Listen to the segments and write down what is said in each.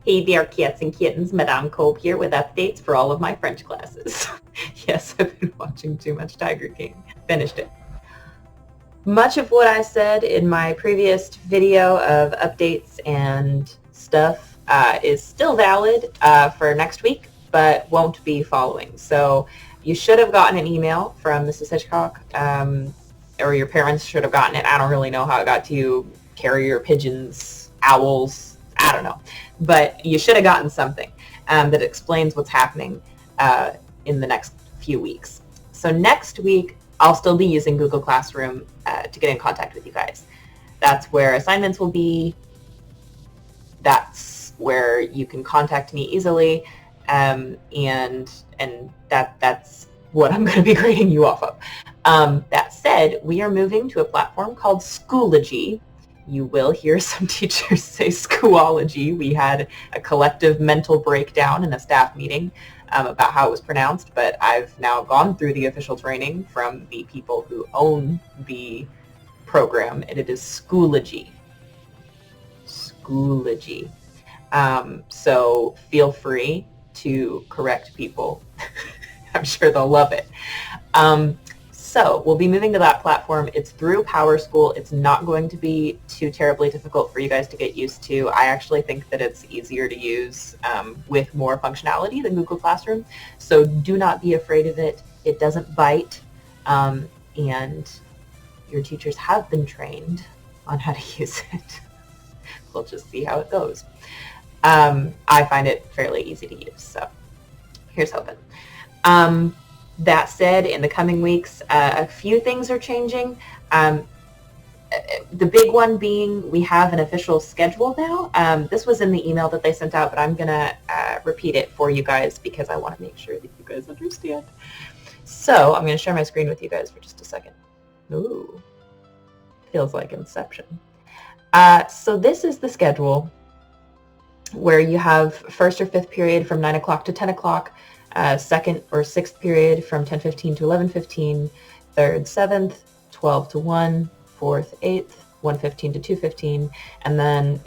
Hey there, cats and kittens. Madame Kolb here with updates for all of my French classes. Yes, I've been watching too much Tiger King. Finished it. Much of what I said in my previous video of updates and stuff is still valid for next week, but won't be following. So you should have gotten an email from Mrs. Hitchcock, or your parents should have gotten it. I don't really know how it got to you. Carrier pigeons, owls, I don't know. But you should have gotten something that explains what's happening in the next few weeks. So next week, I'll still be using Google Classroom to get in contact with you guys. That's where assignments will be. That's where you can contact me easily. And that's what I'm going to be grading you off of. That said, we are moving to a platform called Schoology. You will hear some teachers say Schoology. We had a collective mental breakdown in a staff meeting about how it was pronounced, but I've now gone through the official training from the people who own the program, and it is Schoology. Schoology. So feel free to correct people. I'm sure they'll love it. So we'll be moving to that platform. It's through PowerSchool. It's not going to be too terribly difficult for you guys to get used to. I actually think that it's easier to use with more functionality than Google Classroom. So do not be afraid of it. It doesn't bite. And your teachers have been trained on how to use it. We'll just see how it goes. I find it fairly easy to use. So here's hoping. That said, in the coming weeks, a few things are changing. The big one being we have an official schedule now. This was in the email that they sent out, but I'm going to repeat it for you guys because I want to make sure that you guys understand. So I'm going to share my screen with you guys for just a second. Ooh, feels like Inception. So this is the schedule where you have first or fifth period from 9 o'clock to 10 o'clock. Second or sixth period from 10:15 to 11:15, third, 7th, 12 to 1, 4th, 8th, 1:15 to 2:15, and then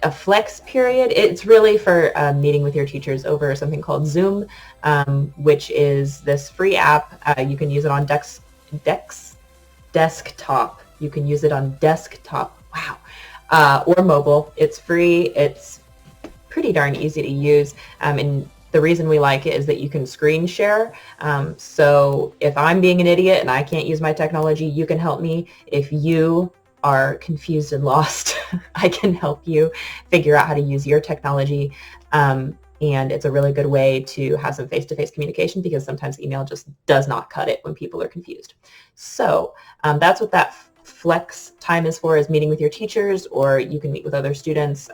a flex period. It's really for meeting with your teachers over something called Zoom, which is this free app. You can use it on desktop. You can use it on desktop. Wow. Or mobile. It's free. It's pretty darn easy to use. And the reason we like it is that you can screen share. So if I'm being an idiot and I can't use my technology, you can help me. If you are confused and lost, I can help you figure out how to use your technology. And it's a really good way to have some face-to-face communication because sometimes email just does not cut it when people are confused. So that's what that flex time is for, is meeting with your teachers, or you can meet with other students.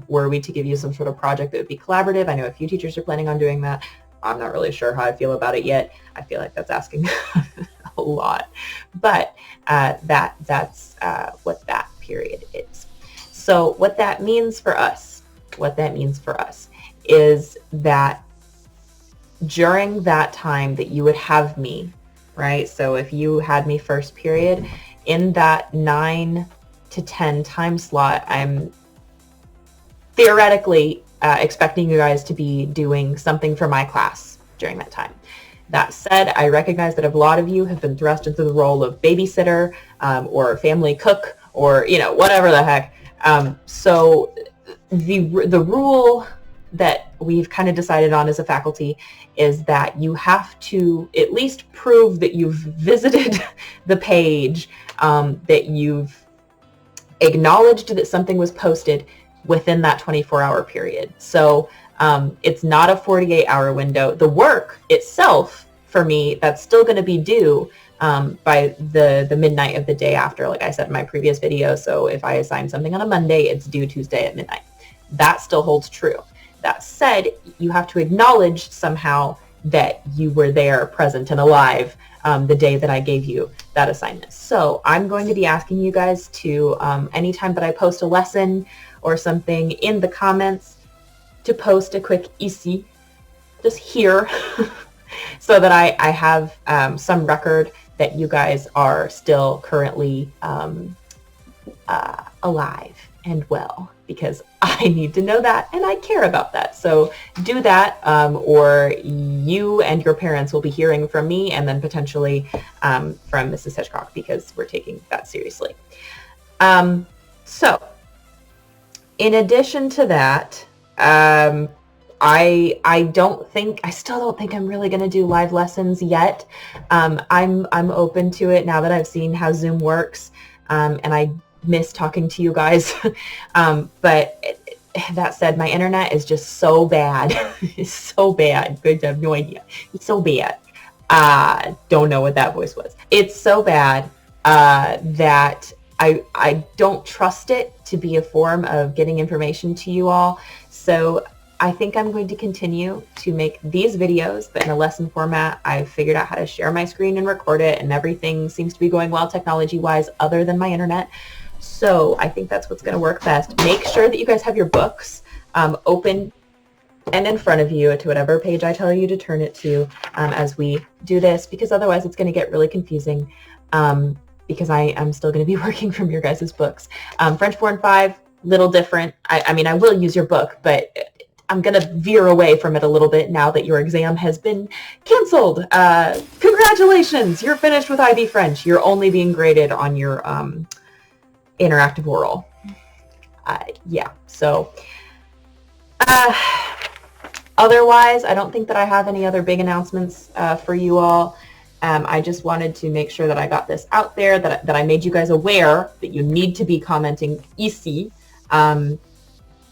Were we to give you some sort of project that would be collaborative? I know a few teachers are planning on doing that. I'm not really sure how I feel about it yet. I feel like that's asking a lot, but that's what that period is. So what that means for us is that during that time that you would have me, right? So if you had me first period, in that 9 to 10 time slot, I'm theoretically expecting you guys to be doing something for my class during that time. That said, I recognize that a lot of you have been thrust into the role of babysitter or family cook or, whatever the heck. So the rule that we've kind of decided on as a faculty is that you have to at least prove that you've visited the page, that you've acknowledged that something was posted within that 24-hour period. So it's not a 48-hour window. The work itself, for me, that's still going to be due by the midnight of the day after, like I said in my previous video. So if I assign something on a Monday, it's due Tuesday at midnight. That still holds true. That said, you have to acknowledge somehow that you were there, present and alive the day that I gave you that assignment. So I'm going to be asking you guys to, anytime that I post a lesson or something in the comments, to post a quick ici, just here, so that I have some record that you guys are still currently alive and well because I need to know that and I care about that. So do that, or you and your parents will be hearing from me and then potentially from Mrs. Hitchcock, because we're taking that seriously. So in addition to that, I still don't think I'm really going to do live lessons yet. I'm open to it now that I've seen how Zoom works, and I miss talking to you guys. But that said, my internet is just so bad. It's so bad. I have no idea. It's so bad. Don't know what that voice was. It's so bad that I don't trust it to be a form of getting information to you all. So I think I'm going to continue to make these videos, but in a lesson format. I've figured out how to share my screen and record it, and everything seems to be going well technology-wise other than my internet. So I think that's what's going to work best. Make sure that you guys have your books open and in front of you to whatever page I tell you to turn it to as we do this, because otherwise it's going to get really confusing, because I am still going to be working from your guys' books. French Born 5, little different. I mean, I will use your book, but I'm going to veer away from it a little bit now that your exam has been canceled. Congratulations, you're finished with IB French. You're only being graded on your interactive oral. Yeah, so otherwise, I don't think that I have any other big announcements for you all. I just wanted to make sure that I got this out there, that I made you guys aware that you need to be commenting ici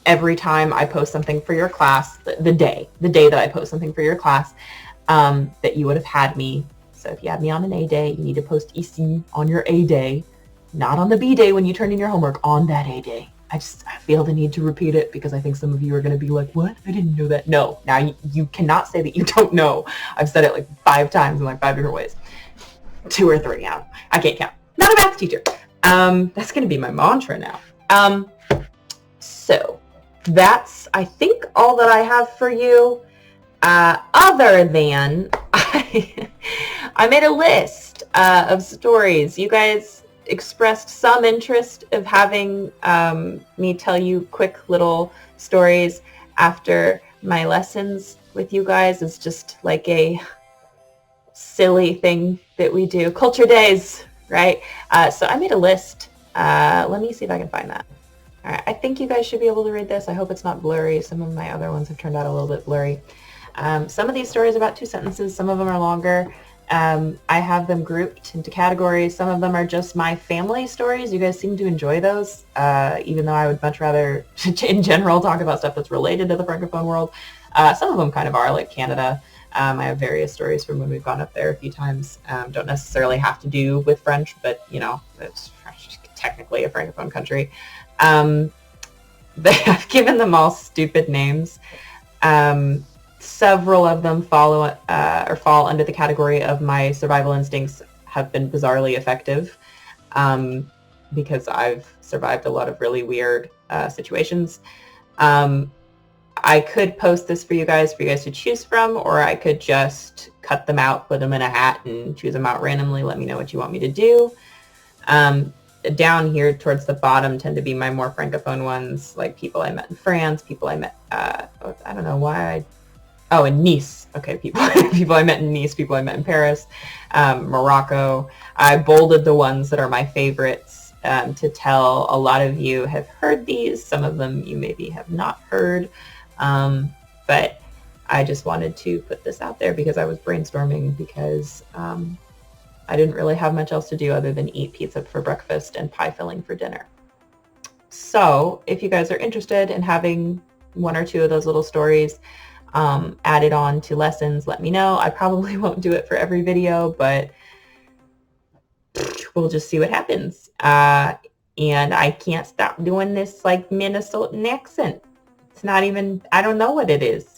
every time I post something for your class, the day that I post something for your class, that you would have had me. So if you had me on an A day, you need to post ici on your A day, not on the B day when you turn in your homework, on that A day. I feel the need to repeat it because I think some of you are going to be like, what? I didn't know that. No, now you cannot say that you don't know. I've said it like 5 times in like 5 different ways. 2 or 3, I can't count. Not a math teacher. That's going to be my mantra now. So that's, I think, all that I have for you, other than I made a list of stories. You guys expressed some interest of having me tell you quick little stories after my lessons with you guys. It's just like a silly thing that we do. Culture days, right? So I made a list. Let me see if I can find that. All right, I think you guys should be able to read this. I hope it's not blurry. Some of my other ones have turned out a little bit blurry. Some of these stories are about 2 sentences. Some of them are longer. I have them grouped into categories. Some of them are just my family stories. You guys seem to enjoy those, even though I would much rather, in general, talk about stuff that's related to the Francophone world. Some of them kind of are, like Canada. I have various stories from when we've gone up there a few times. Don't necessarily have to do with French, but, you know, it's technically a Francophone country. I've given them all stupid names. Several of them fall under the category of my survival instincts have been bizarrely effective, because I've survived a lot of really weird situations. I could post this for you guys to choose from, or I could just cut them out, put them in a hat, and choose them out randomly. Let me know what you want me to do. Down here towards the bottom tend to be my more Francophone ones, like people I met in France, people I met, I don't know why in Nice. Okay, people I met in Nice, people I met in Paris, Morocco. I bolded the ones that are my favorites to tell. A lot of you have heard these. Some of them you maybe have not heard. But I just wanted to put this out there because I was brainstorming, because I didn't really have much else to do other than eat pizza for breakfast and pie filling for dinner. So if you guys are interested in having 1 or 2 of those little stories added on to lessons, let me know. I probably won't do it for every video, but we'll just see what happens. And I can't stop doing this like Minnesotan accent. It's not even, I don't know what it is.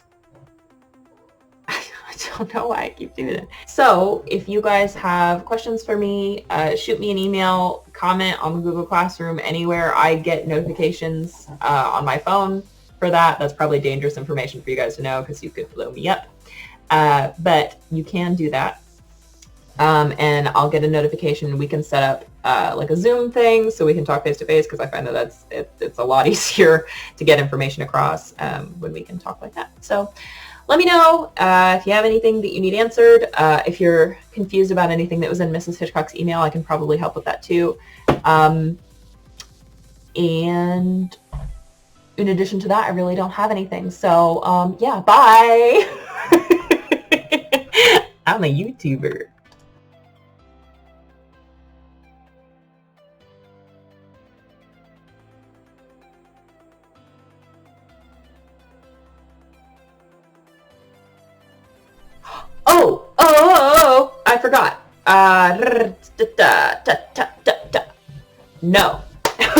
I don't know why I keep doing it. So if you guys have questions for me, shoot me an email, comment on the Google Classroom, anywhere. I get notifications on my phone for that. That's probably dangerous information for you guys to know because you could blow me up. But you can do that. and I'll get a notification. We can set up like a Zoom thing so we can talk face to face, because I find that it's a lot easier to get information across when we can talk like that. So let me know if you have anything that you need answered. If you're confused about anything that was in Mrs. Hitchcock's email, I can probably help with that too. And in addition to that, I really don't have anything. So yeah, bye. I'm a YouTuber. Oh, I forgot. No.